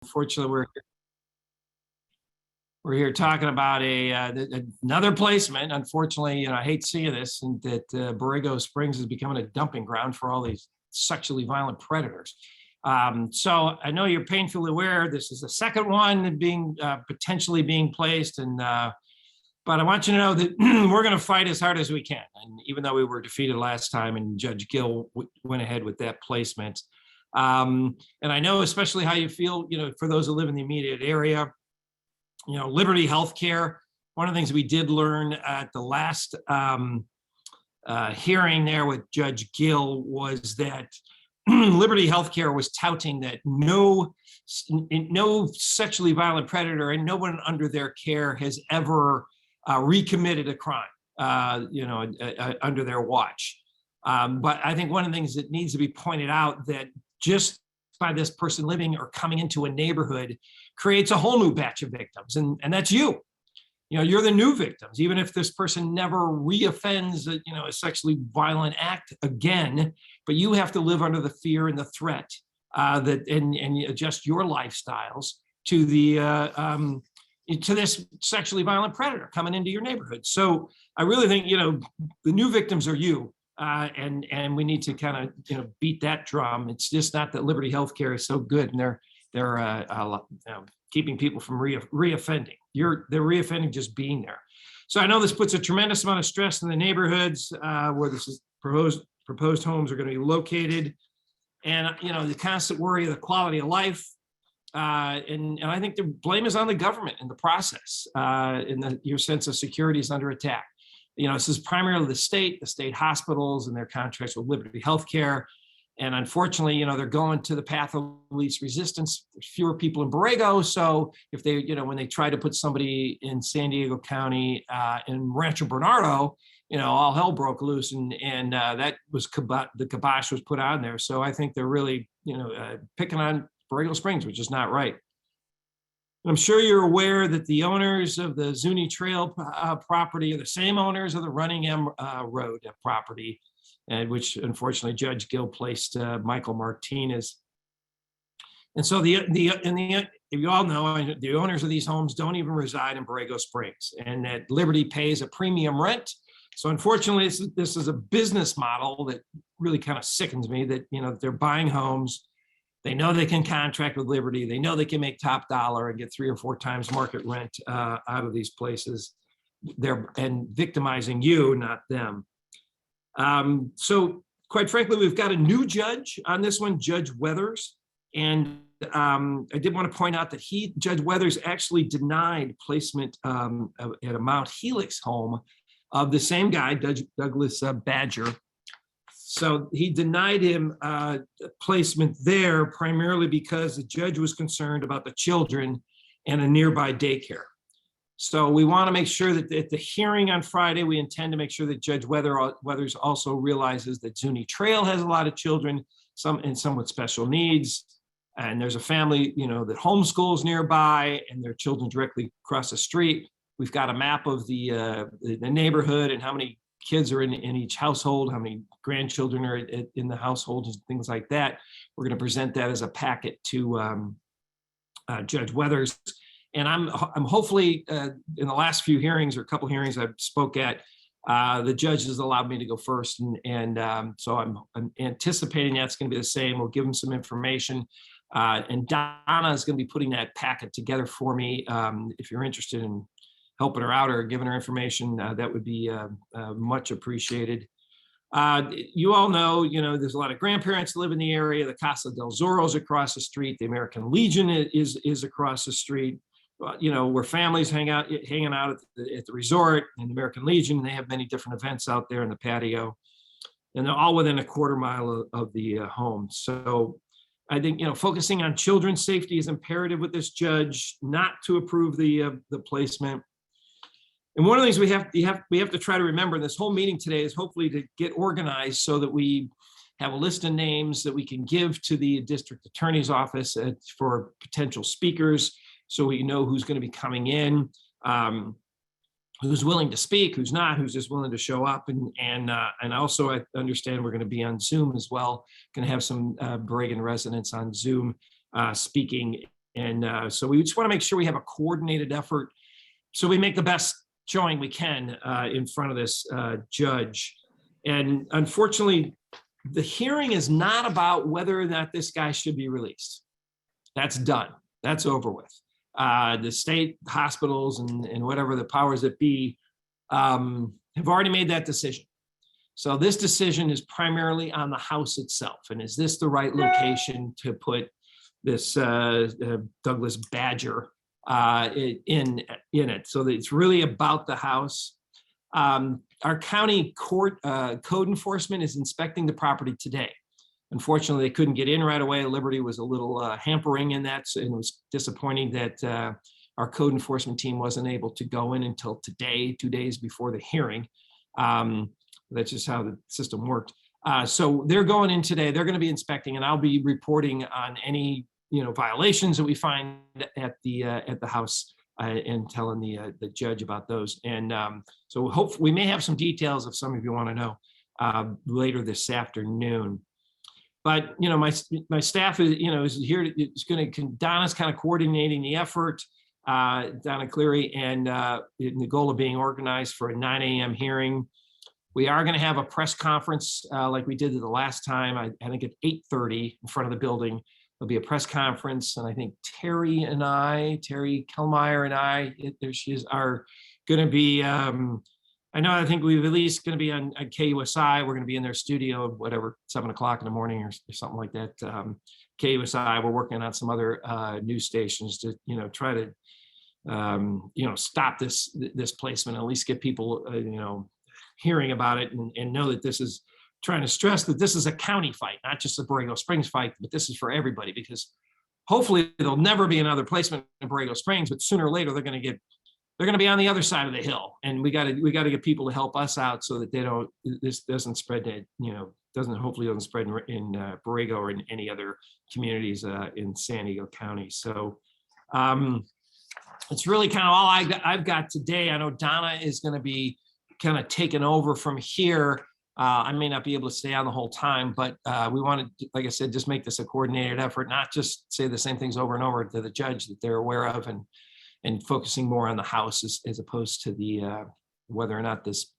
Unfortunately, we're here talking about another placement. Unfortunately, I hate seeing this, and that Borrego Springs is becoming a dumping ground for all these sexually violent predators. So I know you're painfully aware this is the second one being potentially being placed, and but I want you to know that we're going to fight as hard as we can. And even though we were defeated last time, and Judge Gill went ahead with that placement, and I know especially how you feel, for those who live in the immediate area. Liberty Healthcare. One of the things we did learn at the last hearing there with Judge Gill was that Liberty Healthcare was touting that no sexually violent predator and no one under their care has ever recommitted a crime, under their watch. But I think one of the things that needs to be pointed out that just by this person living or coming into a neighborhood creates a whole new batch of victims. And that's you. You're the new victims, even if this person never reoffends a sexually violent act again, but you have to live under the fear and the threat and adjust your lifestyles to to this sexually violent predator coming into your neighborhood. So I really think, the new victims are you. And we need to kind of beat that drum. It's just not that Liberty Healthcare is so good and they're keeping people from reoffending. They're reoffending just being there. So I know this puts a tremendous amount of stress in the neighborhoods where this is proposed homes are going to be located, and the constant worry of the quality of life. And I think the blame is on the government in the process. Your sense of security is under attack. This is primarily the state hospitals and their contracts with Liberty Healthcare. And unfortunately, they're going to the path of least resistance. There's fewer people in Borrego. So if they, when they try to put somebody in San Diego County in Rancho Bernardo, all hell broke loose, and that was the kibosh was put on there. So I think they're really, picking on Borrego Springs, which is not right. I'm sure you're aware that the owners of the Zuni Trail property are the same owners of the Running M Road property, and which unfortunately Judge Gill placed Michael Martinez. And so you all know, the owners of these homes don't even reside in Borrego Springs, and that Liberty pays a premium rent. So unfortunately, this is a business model that really kind of sickens me, that they're buying homes. They know they can contract with Liberty. They know they can make top dollar and get 3 or 4 times market rent out of these places. They're victimizing you, not them. So quite frankly, we've got a new judge on this one, Judge Weathers. And I did want to point out that Judge Weathers actually denied placement at a Mount Helix home of the same guy, Douglas Badger. So he denied him placement there primarily because the judge was concerned about the children and a nearby daycare. So we want to make sure that at the hearing on Friday, we intend to make sure that Judge Weathers also realizes that Zuni Trail has a lot of children, some with special needs. And there's a family, that homeschools nearby and their children directly across the street. We've got a map of the neighborhood and how many kids are in each household, how many grandchildren are in the household, and things like that. We're going to present that as a packet to Judge Weathers. And I'm hopefully in the last few hearings or a couple hearings I spoke at, the judge has allowed me to go first. And so I'm anticipating that's going to be the same. We'll give him some information. And Donna is going to be putting that packet together for me. If you're interested in helping her out or giving her information, that would be much appreciated. You all know, there's a lot of grandparents live in the area. The Casa del Zorro's across the street. The American Legion is across the street. Where families hanging out at the resort and the American Legion. They have many different events out there in the patio, and they're all within a quarter mile of the home. So I think, focusing on children's safety is imperative with this judge, not to approve the placement. And one of the things we have to try to remember in this whole meeting today is hopefully to get organized so that we have a list of names that we can give to the district attorney's office for potential speakers, so we know who's going to be coming in, who's willing to speak, who's not, who's just willing to show up. And also I understand we're going to be on Zoom as well. Going to have some Borrego residents on Zoom speaking And so we just want to make sure we have a coordinated effort so we make the best showing we can in front of this judge. And unfortunately, the hearing is not about whether or not this guy should be released. That's done. That's over with. The state hospitals and whatever the powers that be have already made that decision. So this decision is primarily on the house itself. And is this the right location to put this Douglas Badger in it? So it's really about the house. Our county court code enforcement is inspecting the property today. Unfortunately, they couldn't get in right away. Liberty was a little hampering in that, and it was disappointing that our code enforcement team wasn't able to go in until today, 2 days before the hearing. That's just how the system worked. So they're going in today. They're going to be inspecting, and I'll be reporting on any violations that we find at the house and telling the judge about those. And so hopefully we may have some details if some of you want to know later this afternoon. But my staff is here. It's going to. Donna's kind of coordinating the effort. Donna Cleary, and the goal of being organized for a 9 a.m. hearing. We are going to have a press conference like we did the last time. I think at 8:30 in front of the building. There'll be a press conference, and I think Terry Kellmeyer and I, there she is, are going to be. I think we've at least going to be on KUSI. We're going to be in their studio, whatever, 7 o'clock in the morning or something like that. KUSI. We're working on some other news stations to try to stop this placement, at least get people hearing about it and know that this is trying to stress that this is a county fight, not just a Borrego Springs fight, but this is for everybody, because hopefully there'll never be another placement in Borrego Springs, but sooner or later they're going to be on the other side of the hill, and we got to get people to help us out so that this doesn't spread to doesn't spread in Borrego or in any other communities in San Diego County. So it's really kind of all I've got today. I know Donna is going to be kind of taken over from here. I may not be able to stay on the whole time, but we want to, like I said, just make this a coordinated effort, not just say the same things over and over to the judge that they're aware of, and focusing more on the house as opposed to the whether or not this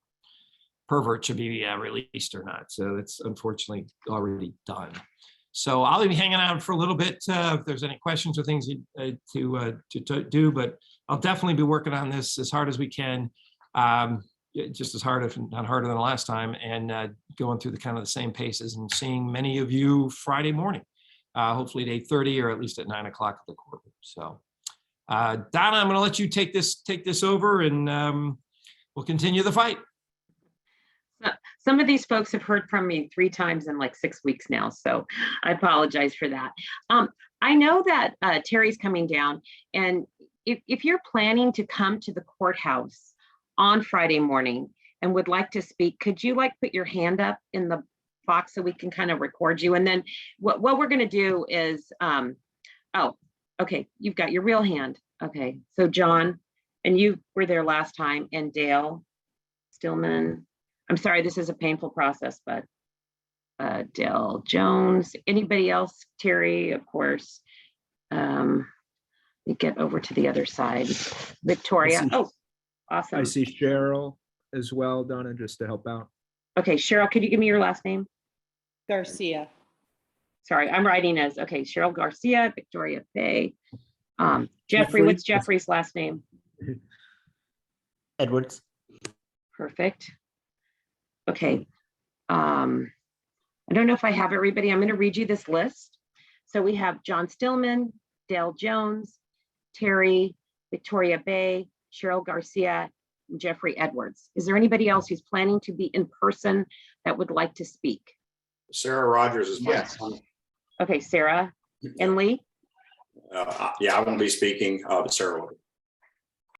pervert should be released or not. So it's unfortunately already done. So I'll be hanging out for a little bit if there's any questions or things to do, but I'll definitely be working on this as hard as we can. Just as hard, if not harder than the last time, and going through the kind of the same paces and seeing many of you Friday morning, hopefully at 8:30 or at least at 9 o'clock at the courtroom. So Donna, I'm going to let you take this over, and we'll continue the fight. Some of these folks have heard from me 3 times in like 6 weeks now, so I apologize for that. I know that Terry's coming down, and if you're planning to come to the courthouse on Friday morning and would like to speak, could you put your hand up in the box so we can kind of record you? And then what we're going to do is, oh, okay, you've got your real hand. Okay, so John, and you were there last time, and Dale Stillman. I'm sorry, this is a painful process, but Dale Jones, anybody else? Terry, of course. We get over to the other side. Victoria. Oh, awesome. I see Cheryl as well, Donna, just to help out. Okay, Cheryl, could you give me your last name? Garcia. Sorry, I'm writing as, okay, Cheryl Garcia, Victoria Fay. Jeffrey, what's Jeffrey's last name? Edwards. Perfect. Okay. I don't know if I have everybody. I'm going to read you this list. So we have John Stillman, Dale Jones, Terry, Victoria Bay, Cheryl Garcia, and Jeffrey Edwards. Is there anybody else who's planning to be in person that would like to speak? Sarah Rogers is my Yes. Okay, Sarah and Lee. Yeah, I won't be speaking, but Sarah will.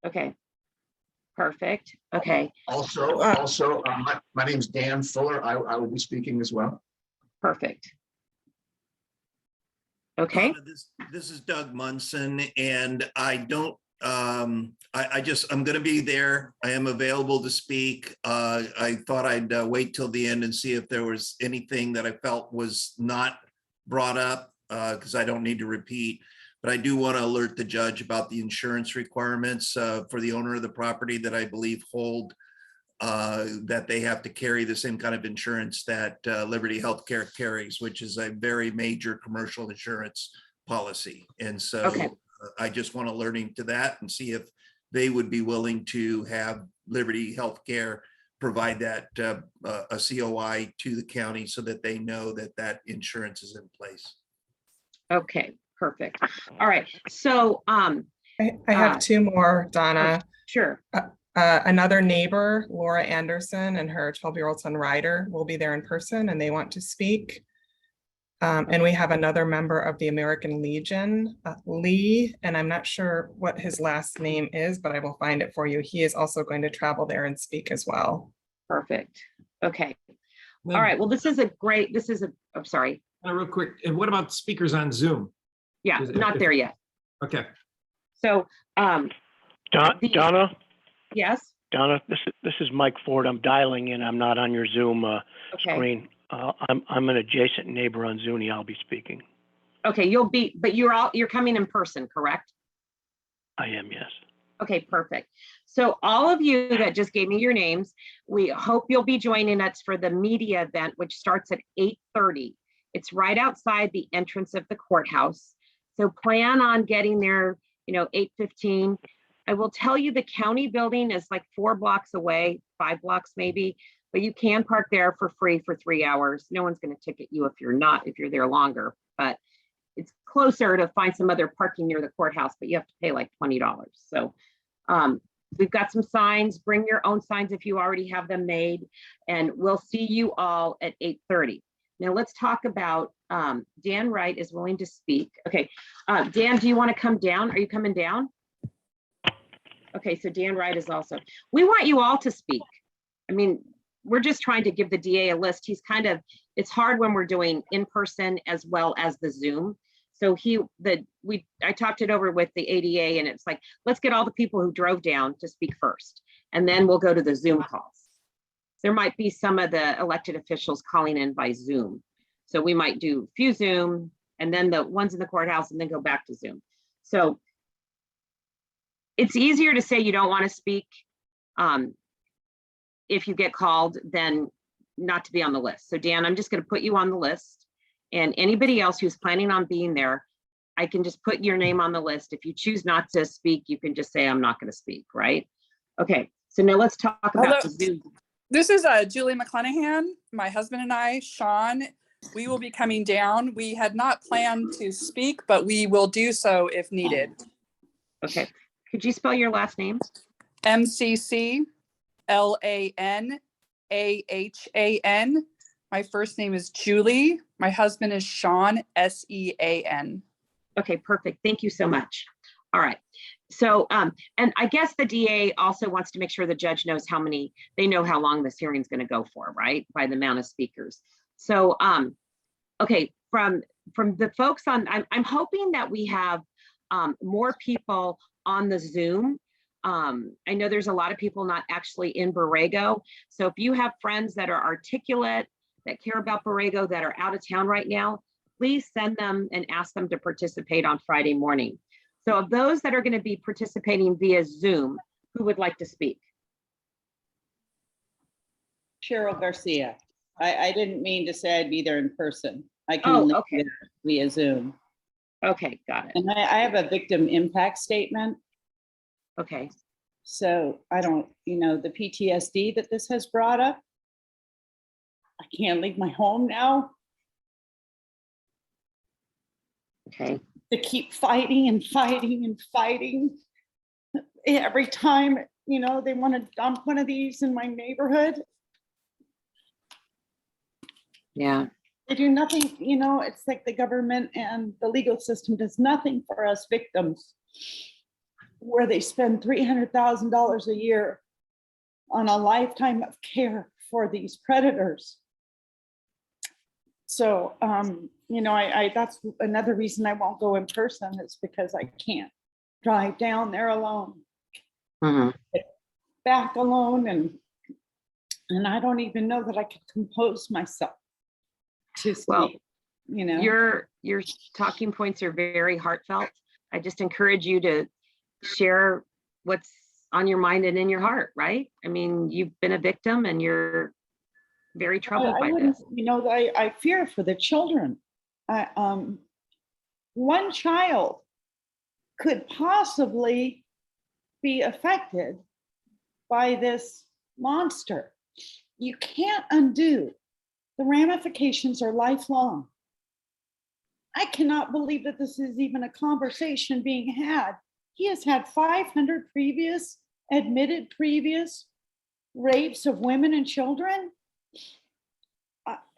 Okay, perfect. Okay. Also, my name's Dan Fuller. I will be speaking as well. Perfect. Okay. This is Doug Munson, and I don't. I'm going to be there. I am available to speak. I thought I'd wait till the end and see if there was anything that I felt was not brought up, because I don't need to repeat. but I do want to alert the judge about the insurance requirements for the owner of the property that I believe hold that they have to carry the same kind of insurance that Liberty Healthcare carries, which is a very major commercial insurance policy. And so Okay. I just want to alerting to that and see if they would be willing to have Liberty Healthcare provide that a COI to the county so that they know that that insurance is in place. Okay, perfect. All right, so, I have two more, Donna. sure. Another neighbor, Laura Anderson, and her 12-year-old son Ryder will be there in person and they want to speak. And we have another member of the American Legion, Lee, and I'm not sure what his last name is, but I will find it for you. He is also going to travel there and speak as well. Perfect. Okay. All right, well, I'm sorry. Real quick, and what about speakers on Zoom? Yeah, not there yet. Okay. So, Donna, yes, this is Mike Ford. I'm dialing in. I'm not on your Zoom okay. screen. I'm an adjacent neighbor on Zuni. I'll be speaking. Okay, but you're coming in person, correct? I am, yes. Okay, perfect. So all of you that just gave me your names, we hope you'll be joining us for the media event, which starts at 8:30. It's right outside the entrance of the courthouse. So plan on getting there, 8:15. I will tell you the county building is like 4 blocks away, 5 blocks maybe, but you can park there for free for 3 hours. No one's going to ticket you if you're there longer, but it's closer to find some other parking near the courthouse, but you have to pay like $20. So we've got some signs. Bring your own signs if you already have them made, and we'll see you all at 8:30. Now let's talk about Dan Wright is willing to speak. Okay, Dan, do you want to come down? Are you coming down? Okay, so Dan Wright is also. We want you all to speak. I mean, we're just trying to give the DA a list. It's hard when we're doing in person as well as the Zoom. So I talked it over with the ADA and it's like, let's get all the people who drove down to speak first, and then we'll go to the Zoom calls. There might be some of the elected officials calling in by Zoom. So we might do a few Zoom and then the ones in the courthouse and then go back to Zoom. So it's easier to say you don't want to speak if you get called than not to be on the list. So Dan, I'm just going to put you on the list, and anybody else who's planning on being there, I can just put your name on the list. If you choose not to speak, you can just say, I'm not going to speak, right? Okay, so now let's talk about the Zoom. This is Julie McClenahan. My husband and I, Sean, we will be coming down. We had not planned to speak, but we will do so if needed. Okay, could you spell your last name? MCCLANAHAN. My first name is Julie. My husband is Sean, SEAN. Okay, perfect. Thank you so much. All right. So, and I guess the DA also wants to make sure the judge knows they know how long this hearing is going to go for, right? By the amount of speakers. So, okay, from the folks on, I'm hoping that we have more people on the Zoom. I know there's a lot of people not actually in Borrego. So if you have friends that are articulate, that care about Borrego, that are out of town right now, please send them and ask them to participate on Friday morning. So of those that are going to be participating via Zoom, who would like to speak? Cheryl Garcia. I didn't mean to say I'd be there in person. I can Oh, okay. Via Zoom. Okay, got it. And I have a victim impact statement. Okay. So I don't, the PTSD that this has brought up. I can't leave my home now. Okay. To keep fighting and fighting and fighting. Every time, they want to dump one of these in my neighborhood. Yeah. They do nothing, it's like the government and the legal system does nothing for us victims, where they spend $300,000 a year on a lifetime of care for these predators. So, that's another reason I won't go in person, is because I can't drive down there alone, back alone. And I don't even know that I could compose myself to speak, Well, your talking points are very heartfelt. I just encourage you to share what's on your mind and in your heart, right? I mean, you've been a victim and you're very troubled I by wouldn't, this. I fear for the children. One child could possibly be affected by this monster. You can't undo. The ramifications are lifelong. I cannot believe that this is even a conversation being had. He has had 500 admitted previous rapes of women and children.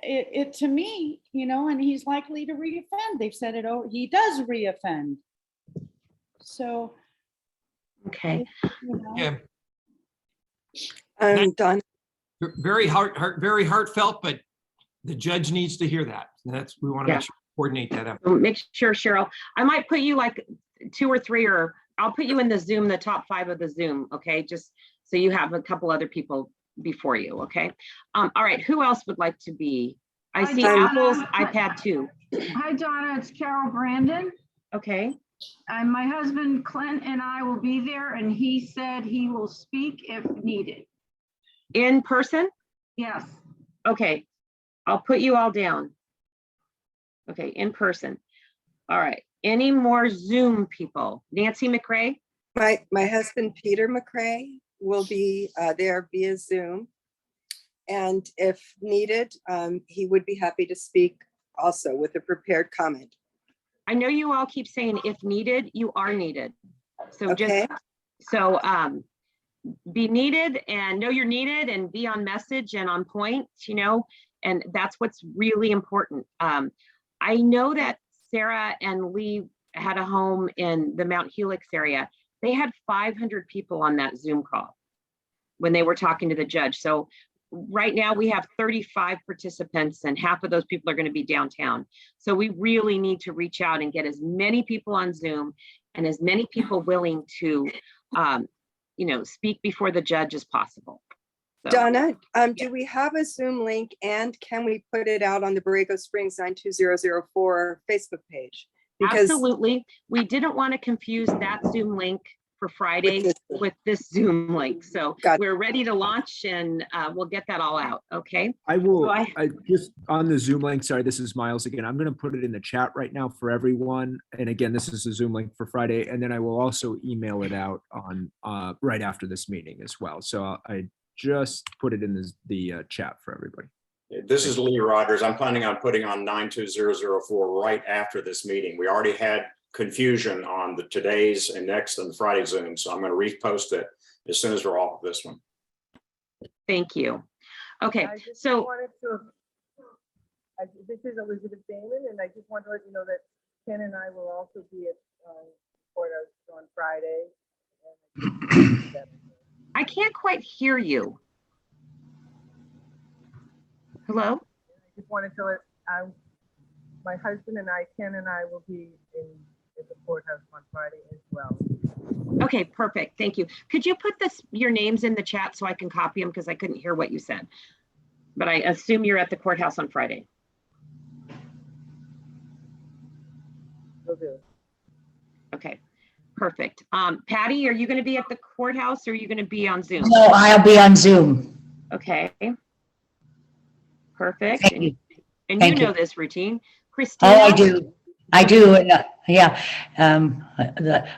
It to me, and he's likely to reoffend. They've said it over. He does reoffend. So, Okay. Yeah, Donna, very very heartfelt, but the judge needs to hear that. We want to make sure we coordinate that out. So make sure, Cheryl, I might put you like 2 or 3, or I'll put you in the Zoom, the top 5 of the Zoom. Okay. Just so you have a couple other people before you. Okay. All right. Who else would like to be? I Hi, see Donna. Apple's iPad 2. Hi, Donna, it's Carol Brandin. Okay. And my husband Clint and I will be there, and he said he will speak if needed. In person? Yes. Okay. I'll put you all down. Okay. In person. All right. Any more Zoom people? Nancy McRae? my husband, Peter McRae, will be there via Zoom. And if needed, he would be happy to speak also with a prepared comment. I know you all keep saying if needed, you are needed. So Okay. be needed and know you're needed and be on message and on point, and that's what's really important. I know that Sarah and Lee had a home in the Mount Helix area. They had 500 people on that Zoom call when they were talking to the judge. So right now we have 35 participants and half of those people are going to be downtown. So we really need to reach out and get as many people on Zoom and as many people willing to, speak before the judge as possible. So, Donna, do we have a Zoom link, and can we put it out on the Borrego Springs 92004 Facebook page? Because absolutely. We didn't want to confuse that Zoom link for Friday with this Zoom link. So we're ready to launch, and we'll get that all out. Okay. I will, I just on the Zoom link, sorry, this is Miles again. I'm going to put it in the chat right now for everyone. And again, this is a Zoom link for Friday. And then I will also email it out on right after this meeting as well. So I just put it in the chat for everybody. This is Lee Rogers. I'm planning on putting on 92004 right after this meeting. We already had confusion on the today's and next and Friday Zoom. So I'm going to repost it as soon as we're off this one. Thank you. Okay, this is Elizabeth Damon, and I just want to let you know that Ken and I will also be at courthouse on Friday. I can't quite hear you. Hello? I just wanted to let my husband and I, Ken and I, will be at the courthouse on Friday as well. Okay, perfect. Thank you. Could you put your names in the chat so I can copy them, because I couldn't hear what you said. But I assume you're at the courthouse on Friday. Will do. Okay, perfect. Patty, are you going to be at the courthouse, or are you going to be on Zoom? No, I'll be on Zoom. Okay. Perfect. Thank you. And Thank you know you. this routine. Christina? Oh, I do. I do. And, yeah.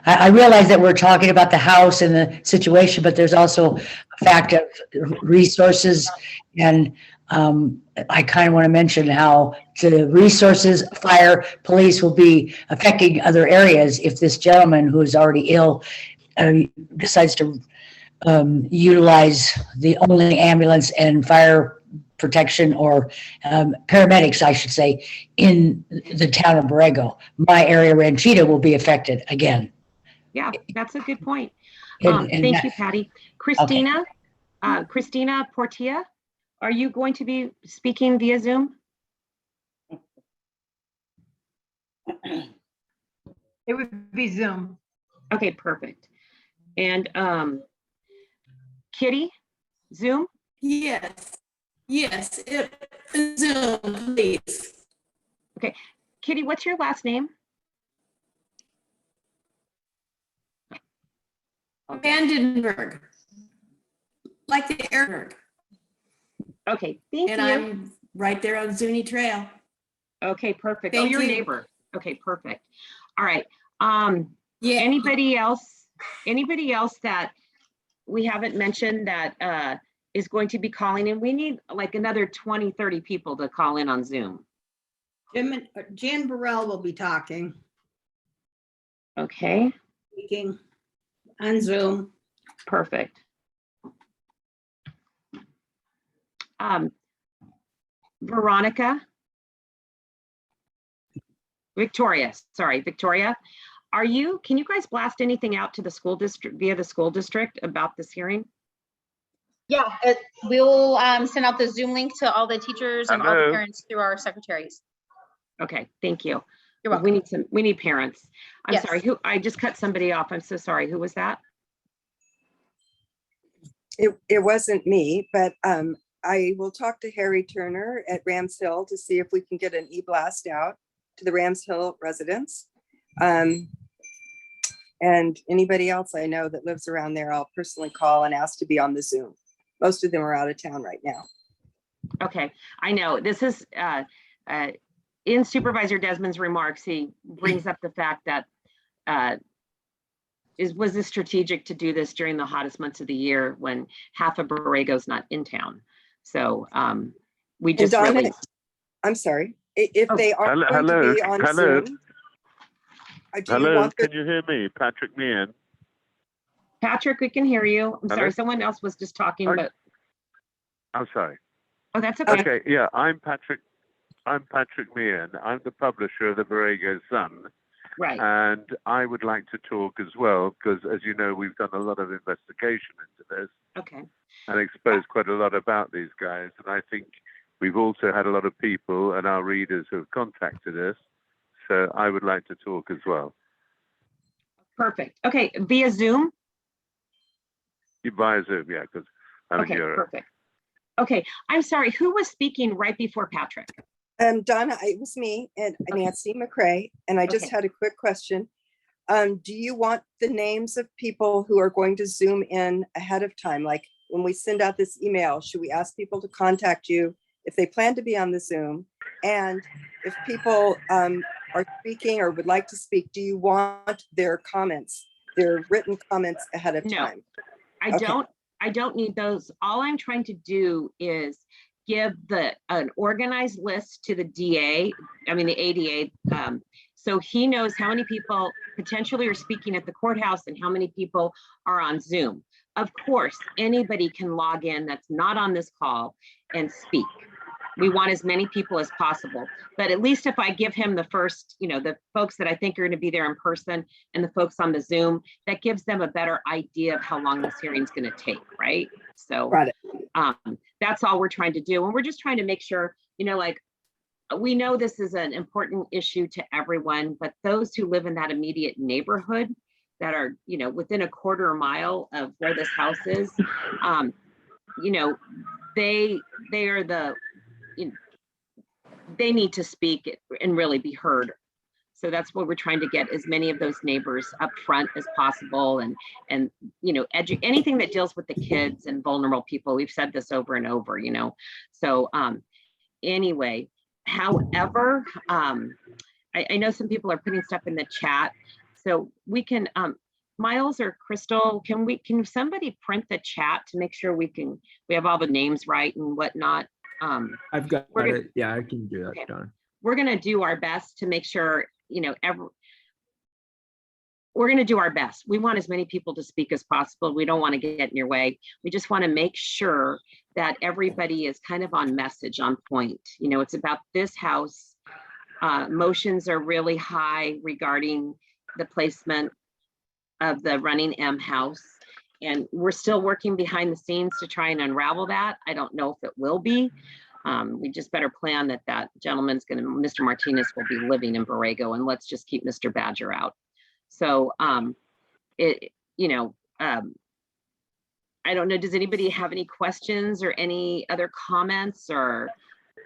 I realize that we're talking about the house and the situation, but there's also a fact of resources. And I kind of want to mention how the resources, fire, police will be affecting other areas if this gentleman who is already ill decides to utilize the only ambulance and fire protection, or paramedics, I should say, in the town of Borrego. My area, Ranchita, will be affected again. Yeah, that's a good point. And Thank you, Patty. Christina, Christina Portilla, are you going to be speaking via Zoom? It would be Zoom. Okay, perfect. And Kitty, Zoom? Yes. Yes, Zoom, please. Okay, Kitty, what's your last name? Vandenberg. Like the airberg. Okay, thank And you. I'm right there on Zuni Trail. Okay, perfect. Oh, Thank you're a you. neighbor. Okay, perfect. All right. Yeah. Anybody else that we haven't mentioned that is going to be calling in? We need like another 20, 30 people to call in on Zoom. Jan Burrell will be talking, Okay, speaking on Zoom. perfect. Veronica. Victoria, Victoria. Can you guys blast anything out to the school district via the school district about this hearing? Yeah, we'll send out the Zoom link to all the teachers and all the parents through our secretaries. Okay, thank you. You're welcome. We need parents. I'm Yes. sorry, I just cut somebody off. I'm so sorry. Who was that? It wasn't me, but I will talk to Harry Turner at Rams Hill to see if we can get an e-blast out to the Rams Hill residents. And anybody else I know that lives around there, I'll personally call and ask to be on the Zoom. Most of them are out of town right now. Okay, I know this is in Supervisor Desmond's remarks, he brings up the fact that was this strategic to do this during the hottest months of the year when half of Borrego's not in town? So we just Donna, really. I'm sorry, if they are going hello, to be on hello. Zoom. Hello, can you hear me? Patrick Meehan. Patrick, we can hear you. I'm Hello? sorry, someone else was just talking, but I'm sorry. oh, that's okay. Okay, yeah, I'm Patrick Meehan. I'm the publisher of the Borrego Sun. Right. And I would like to talk as well, because as you know, we've done a lot of investigation into this. Okay. And exposed quite a lot about these guys. And I think we've also had a lot of people and our readers who have contacted us. So I would like to talk as well. Perfect. Okay, via Zoom? Via Zoom, yeah, because I'm in Europe. Perfect. Okay, I'm sorry, who was speaking right before Patrick? Donna, it was me and Nancy McRae, and I just had a quick question. Do you want the names of people who are going to Zoom in ahead of time? Like when we send out this email, should we ask people to contact you if they plan to be on the Zoom? And if people are speaking or would like to speak, do you want their comments, their written comments ahead of time? I don't need those. All I'm trying to do is give an organized list to the DA, the ADA, so he knows how many people potentially are speaking at the courthouse and how many people are on Zoom. Of course, anybody can log in that's not on this call and speak. We want as many people as possible, but at least if I give him the first, the folks that I think are going to be there in person and the folks on the Zoom, that gives them a better idea of how long this hearing is going to take, right? So that's all we're trying to do. And we're just trying to make sure, we know this is an important issue to everyone, but those who live in that immediate neighborhood that are, within a quarter mile of where this house is, they are they need to speak and really be heard. So that's what we're trying to get as many of those neighbors up front as possible, and anything that deals with the kids and vulnerable people. We've said this over and over, So anyway, however, I know some people are putting stuff in the chat, so we can Miles or Crystal, can somebody print the chat to make sure we have all the names right and whatnot? I've got it. Yeah, I can do that, Okay. Don. We're going to do our best to make sure, we're going to do our best. We want as many people to speak as possible. We don't want to get in your way. We just want to make sure that everybody is kind of on message, on point. It's about this house. Motions are really high regarding the placement of the Running M house. And we're still working behind the scenes to try and unravel that. I don't know if it will be. We just better plan that gentleman's Mr. Martinez will be living in Borrego, and let's just keep Mr. Badger out. So, I don't know, does anybody have any questions or any other comments or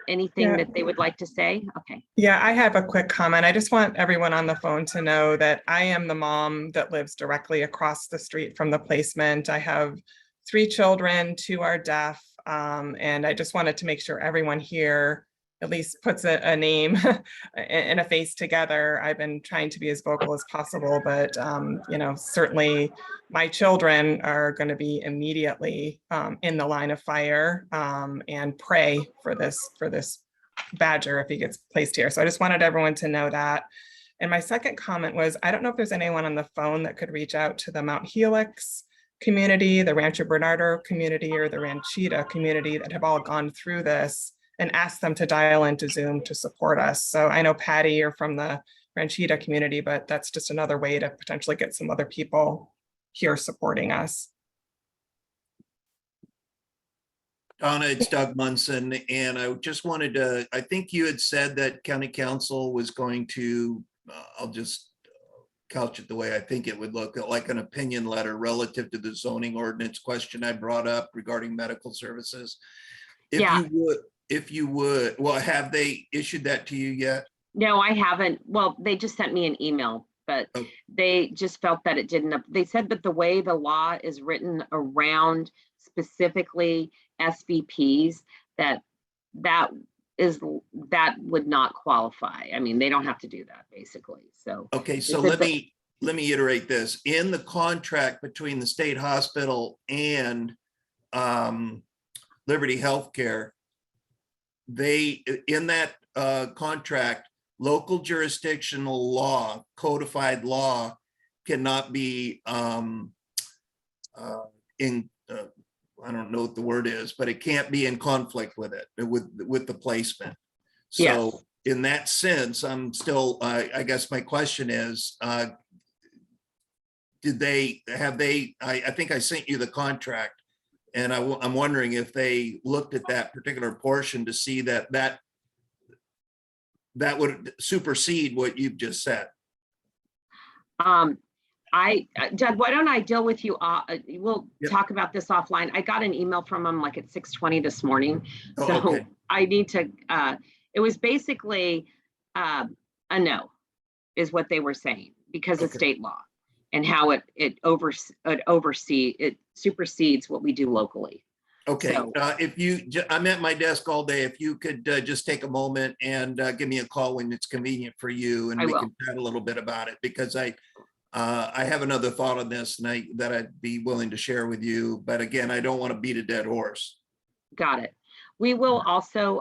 anything Yeah. that they would like to say? Okay. Yeah, I have a quick comment. I just want everyone on the phone to know that I am the mom that lives directly across the street from the placement. I have 3 children, 2 are deaf, and I just wanted to make sure everyone here at least puts a name and a face together. I've been trying to be as vocal as possible, but you know, certainly my children are going to be immediately in the line of fire and pray for this badger if he gets placed here. So I just wanted everyone to know that. And my second comment was, I don't know if there's anyone on the phone that could reach out to the Mount Helix community, the Rancho Bernardo community, or the Ranchita community that have all gone through this, and ask them to dial into Zoom to support us. So I know Patty, you're from the Ranchita community, but that's just another way to potentially get some other people here supporting us. Donna, it's Doug Munson, and I just wanted to, I think you had said that county council was going to, I'll just couch it the way I think it would look, like an opinion letter relative to the zoning ordinance question I brought up regarding medical services. If you would, well, have they issued that to you yet? No, I haven't. Well, they just sent me an email, but they just felt that it didn't. They said that the way the law is written around specifically SVPs, that would not qualify. I mean, they don't have to do that basically. So okay, so let me iterate this. In the contract between the state hospital and Liberty Healthcare, they, in that contract, local jurisdictional law, codified law cannot be I don't know what the word is, but it can't be in conflict with it, with the placement. So yes. In that sense, I'm still, I guess my question is, I think I sent you the contract, and I'm wondering if they looked at that particular portion to see that would supersede what you've just said. Doug, why don't I deal with you? We'll talk about this offline. I got an email from them like at 6:20 this morning. So okay. I need to, it was basically a no is what they were saying because of state law and how it supersedes what we do locally. Okay, so, I'm at my desk all day. If you could just take a moment and give me a call when it's convenient for you, and we can chat a little bit about it, because I have another thought on this that I'd be willing to share with you. But again, I don't want to beat a dead horse. Got it. We will also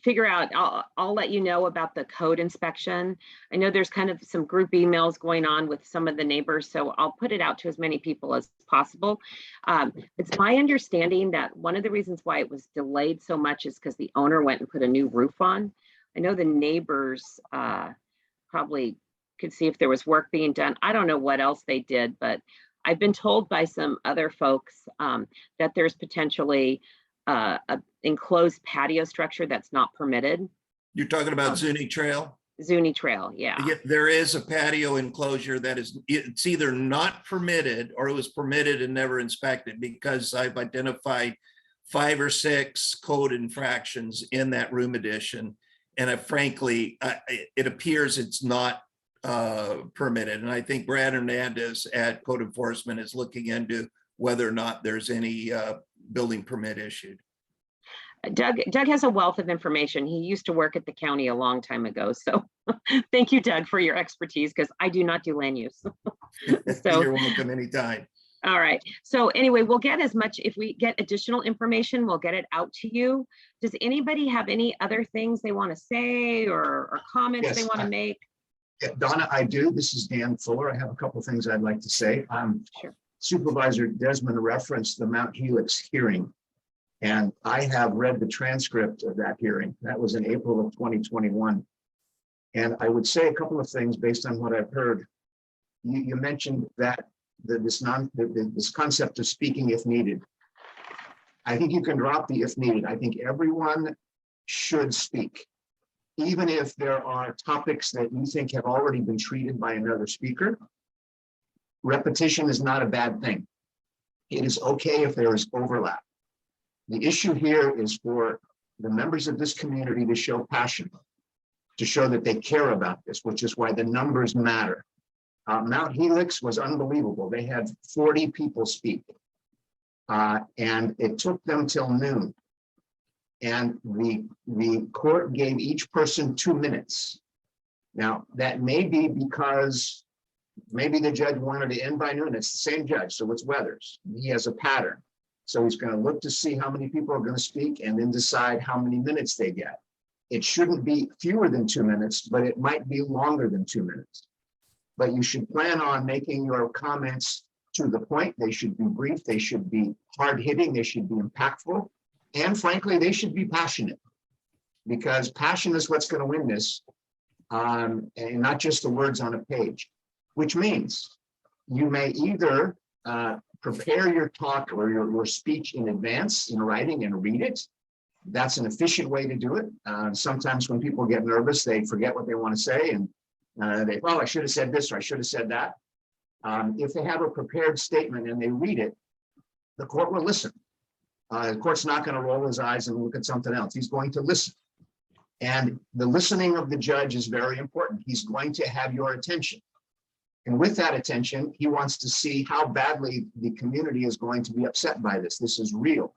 figure out, I'll let you know about the code inspection. I know there's kind of some group emails going on with some of the neighbors, so I'll put it out to as many people as possible. It's my understanding that one of the reasons why it was delayed so much is because the owner went and put a new roof on. I know the neighbors probably could see if there was work being done. I don't know what else they did, but I've been told by some other folks that there's potentially a enclosed patio structure that's not permitted. You're talking about Zuni Trail? Zuni Trail, yeah. There is a patio enclosure that it's either not permitted or it was permitted and never inspected, because I've identified 5 or 6 code infractions in that room addition. And frankly, it appears it's not permitted. And I think Brad Hernandez at Code Enforcement is looking into whether or not there's any building permit issued. Doug has a wealth of information. He used to work at the county a long time ago. So thank you, Doug, for your expertise, because I do not do land use. So you're welcome anytime. All right. So anyway, we'll get as much, if we get additional information, we'll get it out to you. Does anybody have any other things they want to say or comments they want to make? Yeah, Donna, I do. This is Dan Fuller. I have a couple of things I'd like to say. Sure. Supervisor Desmond referenced the Mount Helix hearing, and I have read the transcript of that hearing. That was in April of 2021. And I would say a couple of things based on what I've heard. You mentioned that this concept of speaking if needed. I think you can drop the if needed. I think everyone should speak, even if there are topics that you think have already been treated by another speaker. Repetition is not a bad thing. It is okay if there is overlap. The issue here is for the members of this community to show passion, to show that they care about this, which is why the numbers matter. Mount Helix was unbelievable. They had 40 people speak. And it took them till noon. And the court gave each person 2 minutes. Now, that may be because maybe the judge wanted to end by noon. It's the same judge, so it's Weathers. He has a pattern. So he's going to look to see how many people are going to speak and then decide how many minutes they get. It shouldn't be fewer than 2 minutes, but it might be longer than 2 minutes. But you should plan on making your comments to the point. They should be brief. They should be hard hitting. They should be impactful. And frankly, they should be passionate, because passion is what's going to win this, and not just the words on a page, which means you may either prepare your talk or your speech in advance in writing and read it. That's an efficient way to do it. Sometimes when people get nervous, they forget what they want to say, and well, I should have said this or I should have said that. If they have a prepared statement and they read it, the court will listen. The court's not going to roll his eyes and look at something else. He's going to listen. And the listening of the judge is very important. He's going to have your attention. And with that attention, he wants to see how badly the community is going to be upset by this. This is real.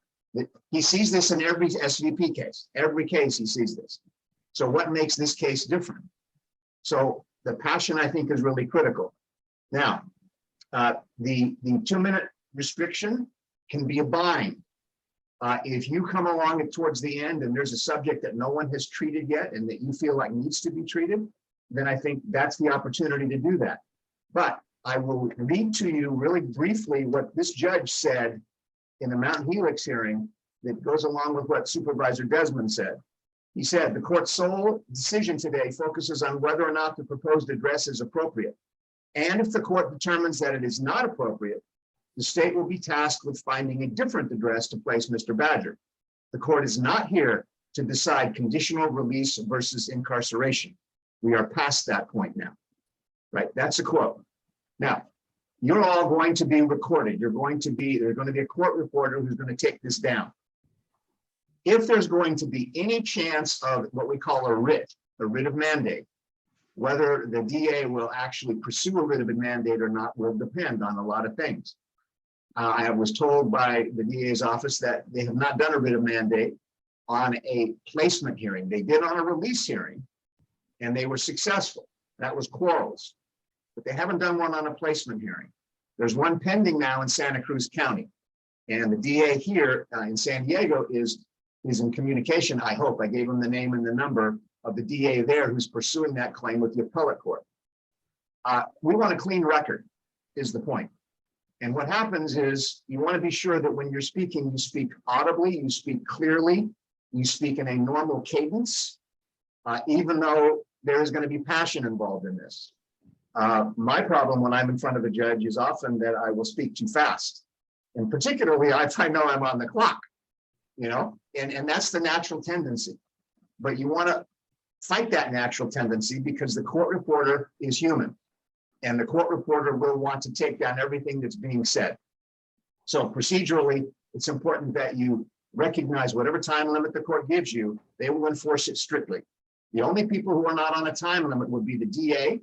He sees this in every SVP case. Every case he sees this. So what makes this case different? So the passion, I think, is really critical. Now, the 2 minute restriction can be a bind. If you come along towards the end and there's a subject that no one has treated yet and that you feel like needs to be treated, then I think that's the opportunity to do that. But I will read to you really briefly what this judge said in the Mount Helix hearing that goes along with what Supervisor Desmond said. He said, the court's sole decision today focuses on whether or not the proposed address is appropriate. And if the court determines that it is not appropriate, the state will be tasked with finding a different address to place Mr. Badger. The court is not here to decide conditional release versus incarceration. We are past that point now, right? That's a quote. Now, you're all going to be recorded. There's going to be a court reporter who's going to take this down. If there's going to be any chance of what we call a writ of mandate, whether the DA will actually pursue a writ of mandate or not will depend on a lot of things. I was told by the DA's office that they have not done a writ of mandate on a placement hearing. They did on a release hearing, and they were successful. That was Quarles. But they haven't done one on a placement hearing. There's one pending now in Santa Cruz County. And the DA here in San Diego is in communication, I hope. I gave him the name and the number of the DA there who's pursuing that claim with the appellate court. We want a clean record, is the point. And what happens is you want to be sure that when you're speaking, you speak audibly, you speak clearly, you speak in a normal cadence, even though there is going to be passion involved in this. My problem when I'm in front of a judge is often that I will speak too fast. And particularly if I know I'm on the clock, you know, and that's the natural tendency. But you want to fight that natural tendency because the court reporter is human. And the court reporter will want to take down everything that's being said. So procedurally, it's important that you recognize whatever time limit the court gives you, they will enforce it strictly. The only people who are not on a time limit would be the DA,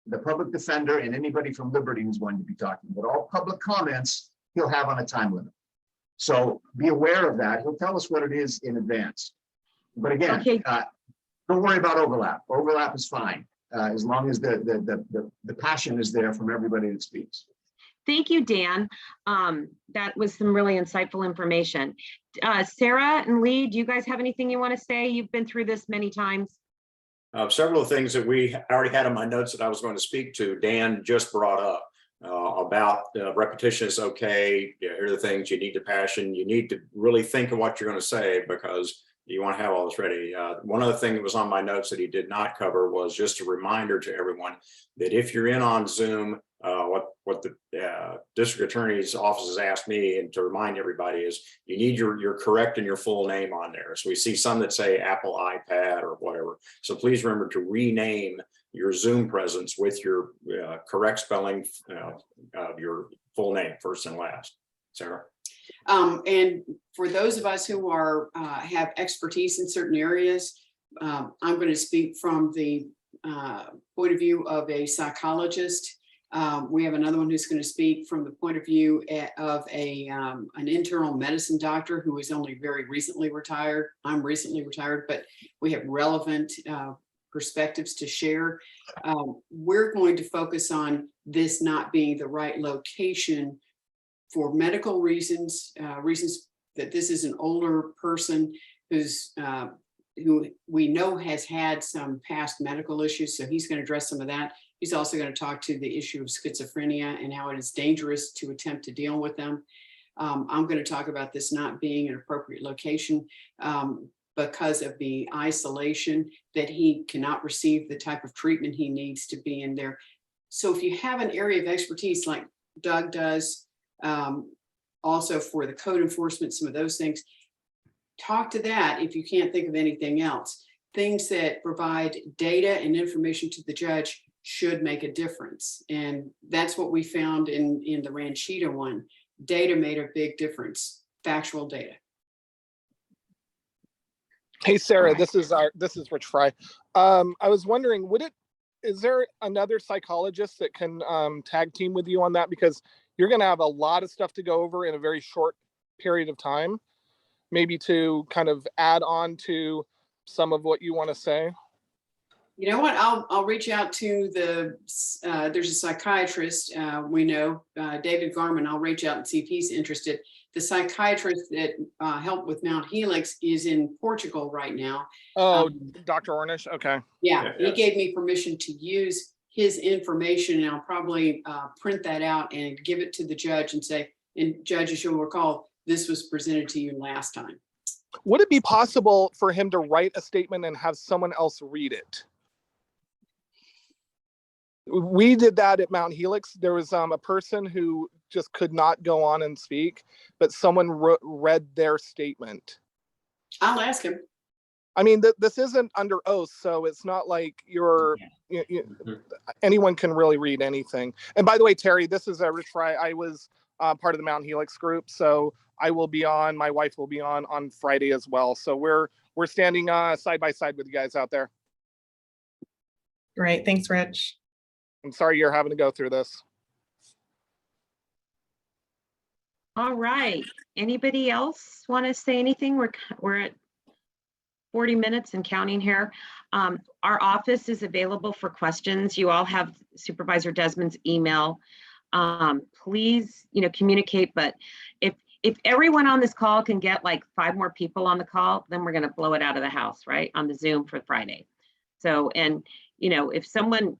the public defender, and anybody from Liberty who's going to be talking. But all public comments, he'll have on a time limit. So be aware of that. He'll tell us what it is in advance. But again, don't worry about overlap. Overlap is fine. As long as the passion is there from everybody that speaks. Thank you, Dan. That was some really insightful information. Sarah and Lee, do you guys have anything you want to say? You've been through this many times. Several things that we already had on my notes that I was going to speak to, Dan just brought up about repetition is okay. Here are the things you need to passion. You need to really think of what you're going to say because you want to have all this ready. One other thing that was on my notes that he did not cover was just a reminder to everyone that if you're in on Zoom, what the district attorney's office has asked me and to remind everybody is you need your correct and your full name on there. So we see some that say Apple iPad or whatever. So please remember to rename your Zoom presence with your correct spelling of your full name, first and last. Sarah. And for those of us who are have expertise in certain areas, I'm going to speak from the point of view of a psychologist. We have another one who's going to speak from the point of view of an internal medicine doctor who is only very recently retired. I'm recently retired, but we have relevant perspectives to share. We're going to focus on this not being the right location for medical reasons, reasons that this is an older person who we know has had some past medical issues. So he's going to address some of that. He's also going to talk to the issue of schizophrenia and how it is dangerous to attempt to deal with them. I'm going to talk about this not being an appropriate location because of the isolation, that he cannot receive the type of treatment he needs to be in there. So if you have an area of expertise like Doug does, also for the code enforcement, some of those things, talk to that if you can't think of anything else. Things that provide data and information to the judge should make a difference. And that's what we found in the Ranchita one. Data made a big difference, factual data. Hey, Sarah, this is Rich Fry. I was wondering, is there another psychologist that can tag team with you on that? Because you're going to have a lot of stuff to go over in a very short period of time, maybe to kind of add on to some of what you want to say. You know what? I'll reach out to there's a psychiatrist we know, David Garman. I'll reach out and see if he's interested. The psychiatrist that helped with Mount Helix is in Portugal right now. Oh, Dr. Ornish. Okay. Yeah, he gave me permission to use his information, and I'll probably print that out and give it to the judge and say, and judge, as you'll recall, this was presented to you last time. Would it be possible for him to write a statement and have someone else read it? We did that at Mount Helix. There was a person who just could not go on and speak, but someone read their statement. I'll ask him. I mean, this isn't under oath, so it's not like anyone can really read anything. And by the way, Terry, this is Rich Fry. I was part of the Mount Helix group, so I will be on. My wife will be on Friday as well. So we're standing side by side with you guys out there. Great, thanks, Rich. I'm sorry you're having to go through this. All right. Anybody else want to say anything? We're at 40 minutes and counting here. Our office is available for questions. You all have Supervisor Desmond's email. Please, communicate. But if everyone on this call can get like 5 more people on the call, then we're going to blow it out of the house, right? On the Zoom for Friday. So, and if someone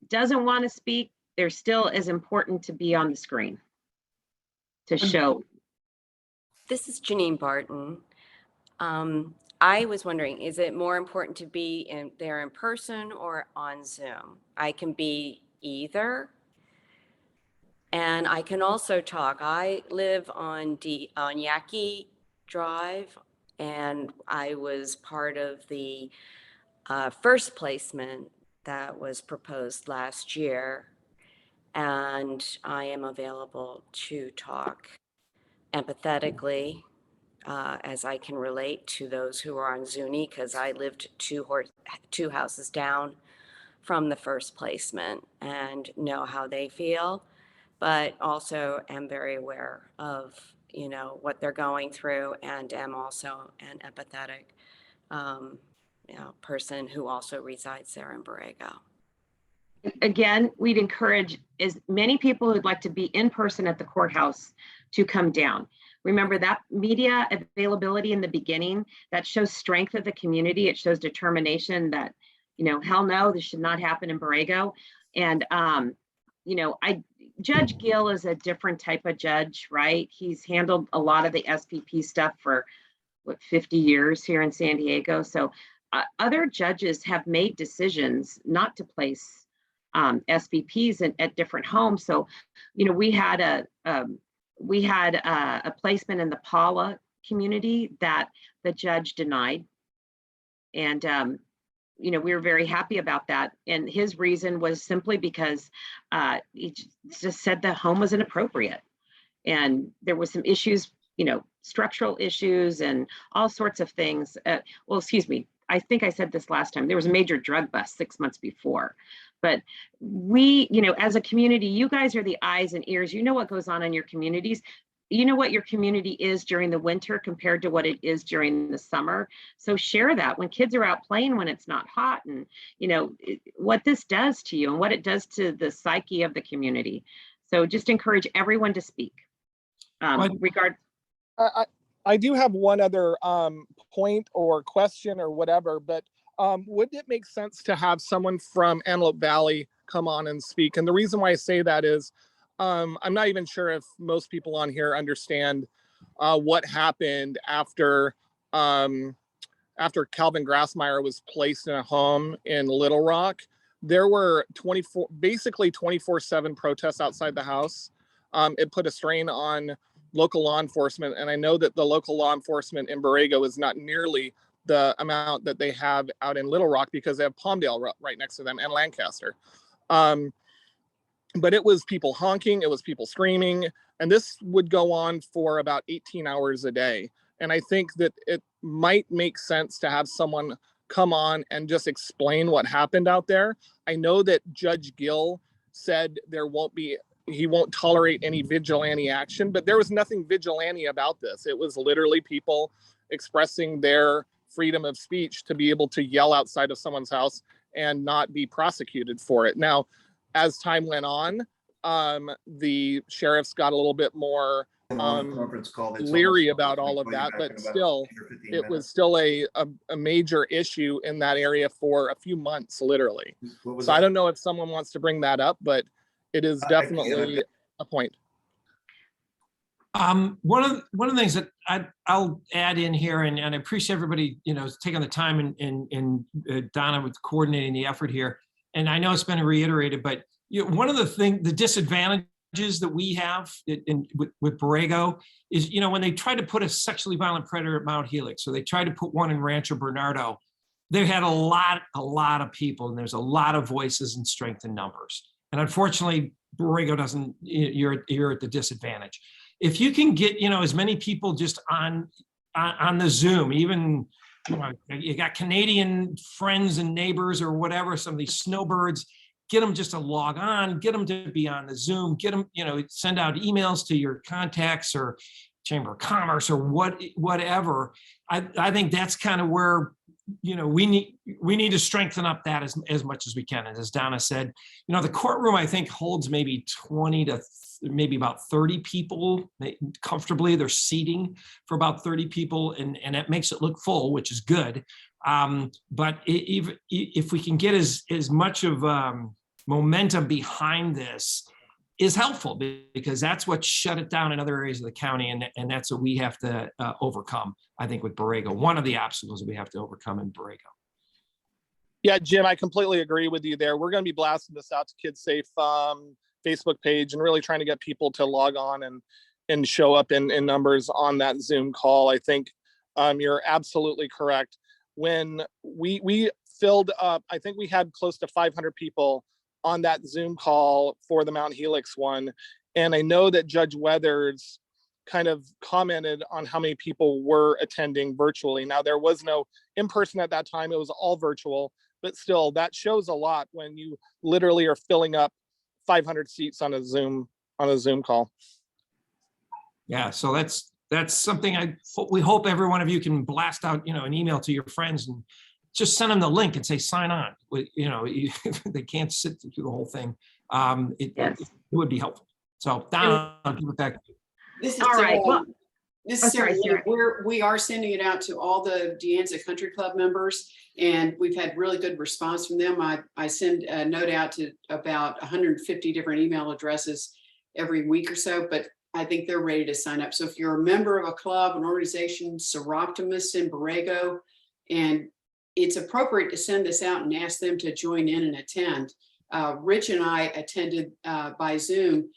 doesn't want to speak, they're still as important to be on the screen to show. This is Janine Barton. I was wondering, is it more important to be there in person or on Zoom? I can be either. And I can also talk. I live on Yaqui Drive, and I was part of the first placement that was proposed last year, and I am available to talk empathetically as I can relate to those who are on Zuni, because I lived two houses down from the first placement and know how they feel, but also am very aware of what they're going through, and am also an empathetic person who also resides there in Borrego. Again, we'd encourage as many people who'd like to be in person at the courthouse to come down. Remember that media availability in the beginning, that shows strength of the community. It shows determination that, hell no, this should not happen in Borrego. And, Judge Gill is a different type of judge, right? He's handled a lot of the SVP stuff for 50 years here in San Diego. So other judges have made decisions not to place SVPs at different homes. So, we had a placement in the Paula community that the judge denied. And, we were very happy about that. And his reason was simply because he just said the home was inappropriate. And there was some issues, structural issues and all sorts of things. Well, excuse me, I think I said this last time, there was a major drug bust 6 months before. But we, as a community, you guys are the eyes and ears. You know what goes on in your communities. You know what your community is during the winter compared to what it is during the summer. So share that when kids are out playing, when it's not hot, and what this does to you and what it does to the psyche of the community. So just encourage everyone to speak. I do have one other point or question or whatever, but would it make sense to have someone from Antelope Valley come on and speak? And the reason why I say that is I'm not even sure if most people on here understand what happened after Calvin Grassmeyer was placed in a home in Little Rock. There were 24/7 protests outside the house. It put a strain on local law enforcement. And I know that the local law enforcement in Borrego is not nearly the amount that they have out in Little Rock because they have Palmdale right next to them and Lancaster. But it was people honking, it was people screaming, and this would go on for about 18 hours a day. And I think that it might make sense to have someone come on and just explain what happened out there. I know that Judge Gill said he won't tolerate any vigilante action, but there was nothing vigilante about this. It was literally people expressing their freedom of speech to be able to yell outside of someone's house and not be prosecuted for it. Now, as time went on, the sheriffs got a little bit more leery about all of that, but still, it was still a major issue in that area for a few months, literally. So I don't know if someone wants to bring that up, but it is definitely a point. One of the things that I'll add in here, and I appreciate everybody, taking the time and Donna with coordinating the effort here. And I know it's been reiterated, but one of the disadvantages that we have with Borrego is, when they tried to put a sexually violent predator at Mount Helix, or they tried to put one in Rancho Bernardo, they had a lot of people, and there's a lot of voices and strength in numbers. And unfortunately, Borrego doesn't. You're at the disadvantage. If you can get as many people just on the Zoom, even you got Canadian friends and neighbors or whatever, some of these snowbirds, get them just to log on, get them to be on the Zoom, get them, send out emails to your contacts or Chamber of Commerce or whatever. I think that's kind of where we need to strengthen up that as much as we can. And as Donna said, the courtroom, I think, holds maybe 20 to maybe about 30 people comfortably. They're seating for about 30 people, and it makes it look full, which is good. But if we can get as much of momentum behind this is helpful, because that's what shut it down in other areas of the county. And that's what we have to overcome, I think, with Borrego. One of the obstacles that we have to overcome in Borrego. Yeah, Jim, I completely agree with you there. We're going to be blasting this out to Kids Safe Facebook page and really trying to get people to log on and show up in numbers on that Zoom call. I think you're absolutely correct. When we filled up, I think we had close to 500 people on that Zoom call for the Mount Helix one. And I know that Judge Weathers kind of commented on how many people were attending virtually. Now, there was no in-person at that time. It was all virtual, but still, that shows a lot when you literally are filling up 500 seats on a Zoom call. Yeah, so that's something we hope every one of you can blast out, an email to your friends and just send them the link and say, sign on. They can't sit through the whole thing. It would be helpful. So Donna, I'll give it back to you. This is all right. Well, this is sorry, we are sending it out to all the De Anza Country Club members, and we've had really good response from them. I send a note out to about 150 different email addresses every week or so, but I think they're ready to sign up. So if you're a member of a club, an organization, Seroptimus in Borrego, and it's appropriate to send this out and ask them to join in and attend. Rich and I attended by Zoom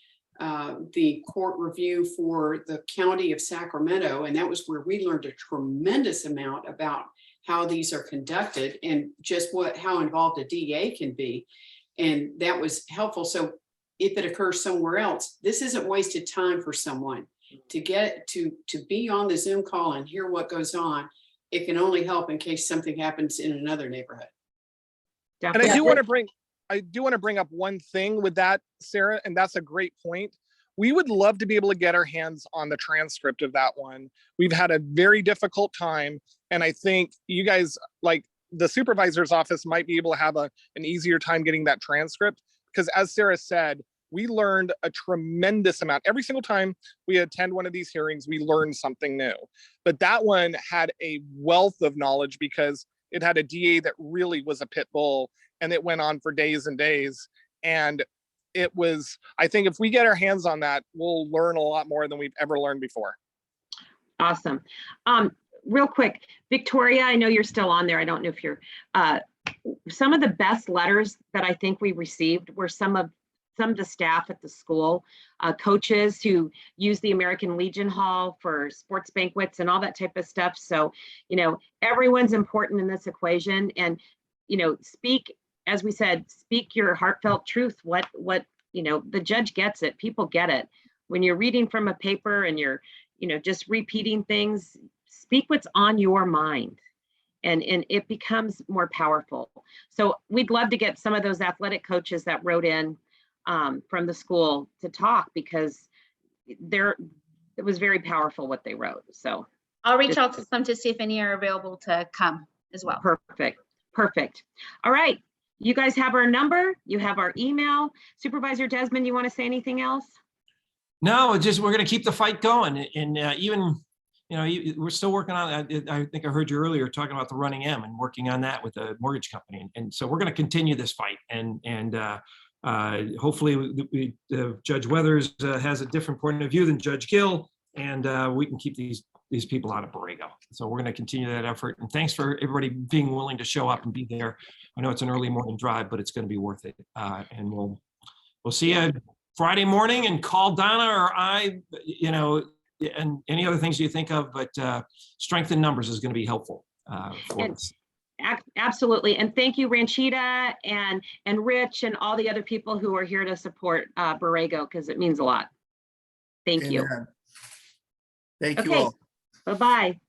the court review for the county of Sacramento, and that was where we learned a tremendous amount about how these are conducted and just how involved a DA can be, and that was helpful. So if it occurs somewhere else. This isn't wasted time for someone to get to be on the Zoom call and hear what goes on. It can only help in case something happens in another neighborhood. And I do want to bring up one thing with that, Sarah, and that's a great point. We would love to be able to get our hands on the transcript of that one. We've had a very difficult time, and I think you guys, like the supervisor's office, might be able to have an easier time getting that transcript, because as Sarah said, we learned a tremendous amount. Every single time we attend one of these hearings, we learn something new. But that one had a wealth of knowledge because it had a DA that really was a pit bull, and it went on for days and days. And it was, I think if we get our hands on that, we'll learn a lot more than we've ever learned before. Awesome. Real quick, Victoria, I know you're still on there. I don't know if you're, some of the best letters that I think we received were some of the staff at the school, coaches who use the American Legion Hall for sports banquets and all that type of stuff. So, you know, everyone's important in this equation, and, you know, speak, as we said, speak your heartfelt truth. What, you know, the judge gets it, people get it. When you're reading from a paper and you're, you know, just repeating things, speak what's on your mind, and it becomes more powerful. So we'd love to get some of those athletic coaches that wrote in from the school to talk, because it was very powerful what they wrote. So I'll reach out to some to see if any are available to come as well. Perfect. All right. You guys have our number. You have our email. Supervisor Desmond, you want to say anything else? No, just we're going to keep the fight going. And even, you know, we're still working on it. I think I heard you earlier talking about the running M and working on that with the mortgage company. And so we're going to continue this fight. And hopefully Judge Weathers has a different point of view than Judge Gill, and we can keep these people out of Borrego. So we're going to continue that effort. And thanks for everybody being willing to show up and be there. I know it's an early morning drive, but it's going to be worth it. And we'll see you Friday morning, and call Donna or I, you know, and any other things you think of, but strength in numbers is going to be helpful for us. Absolutely. And thank you, Ranchita and Rich and all the other people who are here to support Borrego, because it means a lot. Thank you. Thank you Okay. all. Bye-bye.